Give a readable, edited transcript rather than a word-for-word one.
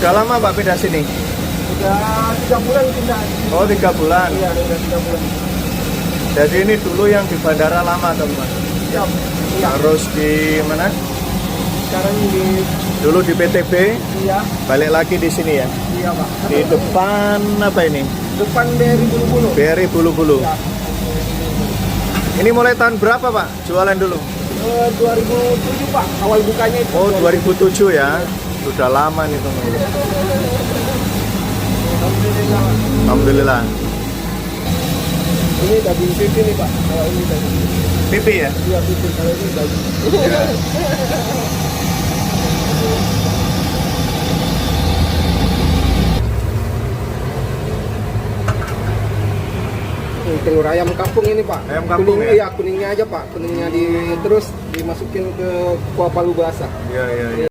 Udah lama Pak pindah sini? Udah 3 bulan pindah. Oh 3 bulan. Iya, udah 3 bulan. Jadi ini dulu yang di bandara lama teman-teman. Iya. Iya. Harus di mana? Sekarang di Dulu di PTB, iya, balik lagi di sini ya. iya Pak. Di depan apa ini? Depan dari bulu-bulu. BRI Bulu-Bulu. Ya. Ini mulai tahun berapa Pak? Jualan dulu. 2007 Pak, awal bukanya itu. Oh 2007 ya. Sudah lama nih teman-teman. Alhamdulillah. Alhamdulillah. Ini daging pipi nih Pak. Kalau ini daging. Pipi ya? Iya pipi, kalau ini daging. Ini telur ayam kampung ini Pak. Ayam kampung kuning, ya? Iya, kuningnya aja Pak. Kuningnya terus dimasukin ke kuah palu basah. Iya iya iya.